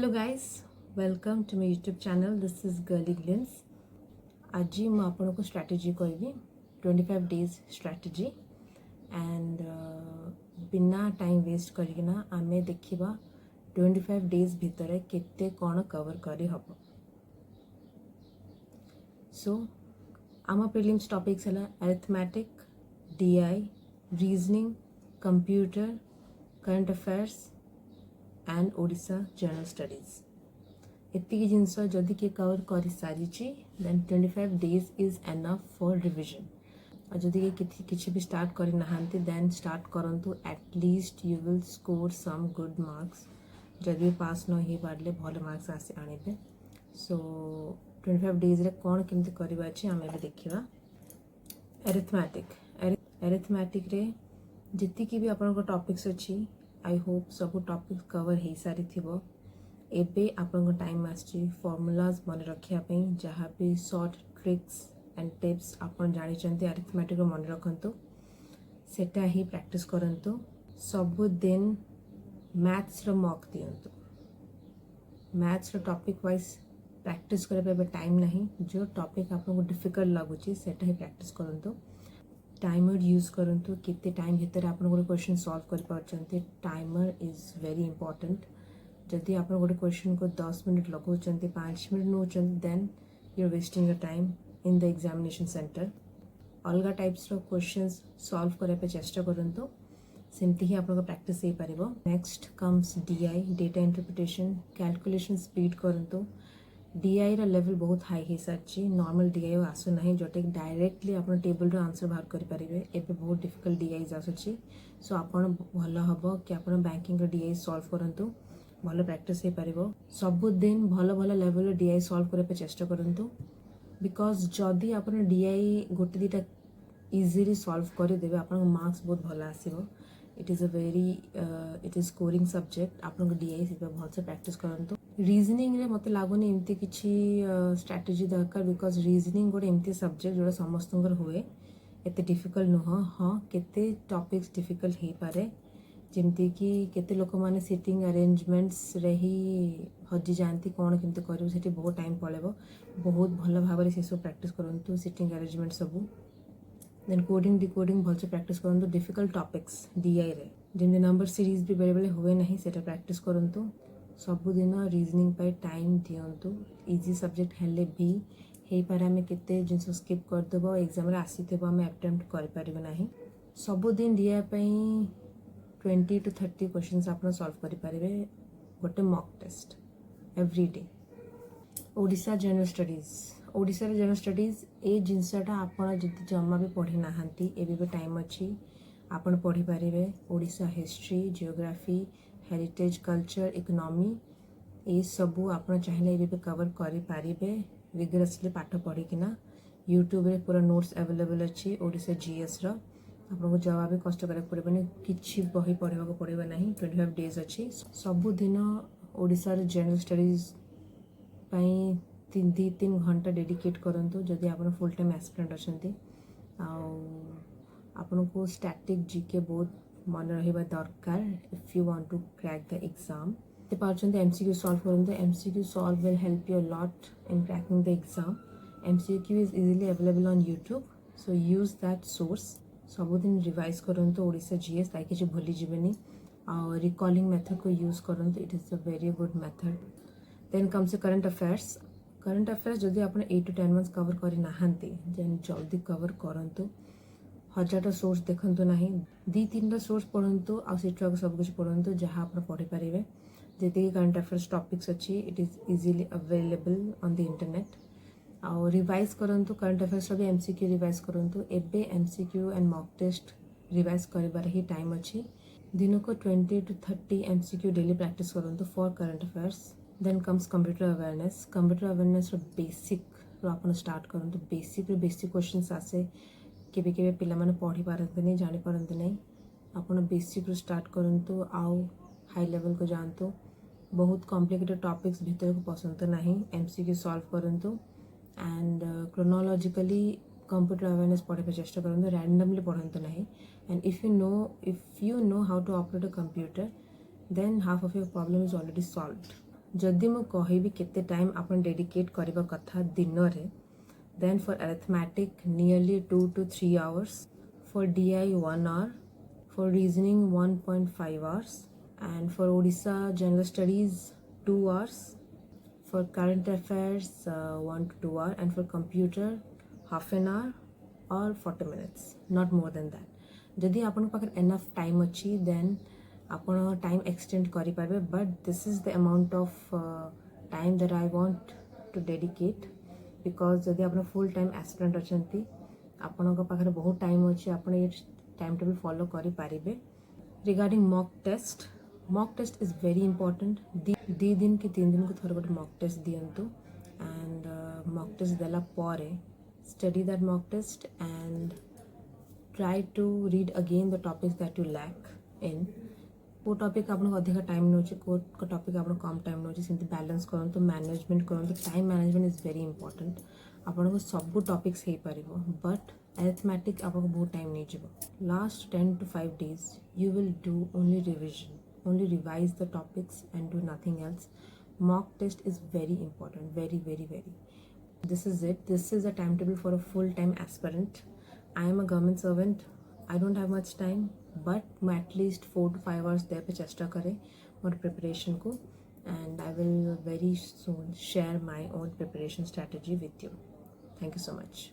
Hello guys, welcome to my YouTube channel. This is Girly Glimpse. आज मैं आपको strategy कहबी 25 days strategy and बिना टाइम वेस्ट करना आमे देखिबा 25 days भितर केते कौन कवर करी हबो. So आम प्रीलिम्स टॉपिक्स है arithmetic, DI, reasoning, computer, current affairs and Odisha general studies. एतिकी जिनस जदि किए कवर कर सारी then 25 days is enough for revision. और जदि किसी भी स्टार्ट कर नहांती देन स्टार्ट करंतु at least you will score some good marks. जदि पास न हो पारे भल मार्क्स आसे आने. सो 25 days रे कौन केमती करवा अच्छे आम भी देखा. एरिथमेटिक रे जितकी भी आपन टॉपिक्स अच्छी आई होप सब टॉपिक कवर हो सारी थिबो. एबे आपन टाइम आछि फॉर्मूलाज मन रखिया पे जहाँ भी शॉर्ट ट्रिक्स एंड टिप्स आपन जानी चंती अरिथमेटिक रो मन रखंतु सेटा ही प्रैक्टिस करंतु. सब दिन मैथ्स रो मॉक दियंतु. मैथ्स रो टॉपिक वाइज प्रैक्टिस करे पे टाइम नहीं. जो टॉपिक आपको डिफिकल्ट लगुची सेटा ही प्रैक्टिस करंतु. टाइमर यूज करंतु कितने टाइम भीतर आप गोटे क्वेश्चन सॉल्व कर पार्चंती. Timer is very important. जदि आप गोटे क्वेश्चन को 10 मिनट लगाउचंती 5 मिनट नौचंती then you are wasting your time in the examination centre. अलग टाइप्स रो क्वेश्चंस सॉल्व करे पे चेष्टा करंतु सेमती ही आपन प्रैक्टिस हो पारिबो. Next comes DI, data interpretation, calculation speed करंतु. DI रा लेवल बहुत हाई हो सारी. नॉर्मल DI आसु ना जोटा कि डायरेक्टली आप टेबल रो आंसर बाहर करेंगे. एबे बहुत डिफिकल्ट DI आसुची. सो आपन भल हम कि आप बैंकिंग रो DI सॉल्व करंतु भल प्रैक्टिस हो पारिबो. सब दिन भल भल लेवल रो DI सॉल्व करे पे चेष्टा करंतु. बिकॉज जदि आप DI गोटे दुटा इजीली सॉल्व कर देबे आपन मार्क्स बहुत भल आसीबो. It is it is scoring subject. आपन DI से भल से प्रैक्टिस करंतु. रीजनिंग रे मते लागुनी एमती किछि स्ट्रैटेजी दरकार. बिकॉज रीजनिंग गोटे एमती सब्जेक्ट जोड़ा समस्त हुए एते डिफिकल्ट नुह. हाँ केते टॉपिक्स डिफिकल्ट हो पारे जमती कि केते लोक माने सिटिंग अरेंजमेंट्स रे ही हजि जाती कौन केमती करू सेठी बहुत टाइम पळेबो. बहुत भल भाव से सब प्रैक्टिस करंतु सिटिंग अरेंजमेंट सब. देन कोडिंग डिकोडिंग भल से प्रैक्टिस करंतु. डिफिकल्ट टॉपिक्स DI रे जेमती नंबर सीरीज भी बेले बेले हुए नहीं सेटा प्रैक्टिस करंतु. सबुदिन रीजनिंग पे टाइम दियंतु. इजी सब्जेक्ट हेले भी हे पारे आमे केते जिंस स्किप कर देबो एग्जाम रे आसीतेबो आमे अटेम्प्ट कर परिबो नाही. सबुदिन DI पे 20 to 30 क्वेश्चंस आप सॉल्व कर पारिबे गोटे mock test every day. Odisha general studies. Odisha general studies ए जिनसटा आपन जति जम्मा भी पढ़ी नाहंती एबे भी टाइम अच्छी आपन पढ़ी पारिबे. Odisha history, geography, heritage, culture, economy ये सबू आप चाहिए ये कवर करें विगरसली पाठ पढ़ी किना. यूट्यूब रे पूरा नोट्स अवेलेबल अच्छी. ओडिशा GS रो आपको जवाब भी कष्ट करा पड़े किसी बही पढ़ा पड़े ना. 25 days अच्छी. सबुदिन ओडिशा जनरल स्टडीज 3 घंटा डेडिकेट करंतु जदि आप फुल टाइम एस्पिरेंट अच्छे. आपन को स्टैटिक GK बहुत मन रहा दरकार if you want to crack the exam. MCQ solve करते. MCQ solve will help you lot in cracking the exam. MCQ is easily available on YouTube. So use that source. सबुदिन revise करंतु Odisha GS ताकि किसी भूली जीवेनी. और recalling method को use करंतु. It is a very good method. Then comes current affairs. Current affairs जदि आप 8 to 10 months कवर कर नाहांती देन जल्दी कवर करंतु. 1000टा सोर्स देखंतु नाही. 2-3टा सोर्स पढ़ंतु आ सेठु सब कुछ पढ़ंतु जहाँ आप पढ़ी पारिबे. जेते करंट अफेयर्स टॉपिक्स अच्छी it is easily available on the internet. और रिवाइज करंतु करंट अफेयर्स भी MCQ रिवाइज करंतु. एबे MCQ and mock test revise करिबार ही टाइम अच्छी. दिन को 20 to 30 MCQ डेली प्रैक्टिस करंतु for current affairs. Then comes computer awareness. Computer awareness basic रो आपण स्टार्ट करंतु. बेसिक क्वेश्चंस आसे केबे केबे पिला माने पढ़ी पारंते नहीं जानी पारंते नहीं. आपण बेसिक रो स्टार्ट करंतु आउ हाई लेवल को जानतु. बहुत कॉम्प्लिकेटेड टॉपिक्स भीतर को पसंद नहीं. MCQ सॉल्व करंतु एंड क्रोनोलॉजिकली कंप्यूटर अवेयरनेस पढ़े पे चेष्टा करंतु. रैंडमली पढ़ंतु नहीं. And if you know how to operate a computer then half of your problem is already solved. जदि मु कहबी केते टाइम आपण डेडिकेट करबा कथा दिन रे, then for arithmetic nearly 2 to 3 hours, for DI 1 hour, for reasoning 1.5 hours, and for Odisha general studies 2 hours, for current affairs 1 to 2 hour, and for computer half an hour or 40 minutes, not more than that. जदि आपन पाखर enough time अच्छी then आपण time extend करि पारबे, but this is the amount of time that I want to dedicate, because जदि आपण full time aspirant अछंती आपण पाखर बहुत टाइम अच्छी, आपण ये टाइम टेबल फॉलो करि पारिबे. Regarding mock test is very important. दी दिन कि 3 दिन को थोड़ा गोटे मॉक टेस्ट दियंतु, एंड मॉक टेस्ट देला पारे study that mock test and try to read again the topics that you lack in. को टॉपिक आपको अधिक टाइम नौचे, को टॉपिक आपको कम टाइम नौचे, सेमती बैलेंस करंतु, मैनेजमेंट करंतु. Time management is very important. आपको सब टॉपिक्स हो पारिबो, बट अरिथमेटिक आपको बहुत टाइम नहीं जीवो. Last 10 to 5 days you will do only revision, only revise the topics and do nothing else. Mock test is very important, very very very. This is it. This is a timetable for a full-time aspirant. I am a government servant. I don't have much time, but मैं at least 4 to 5 hours दे पे चेष्टा करें और preparation को, and I will very soon share my own preparation strategy with you. Thank you so much.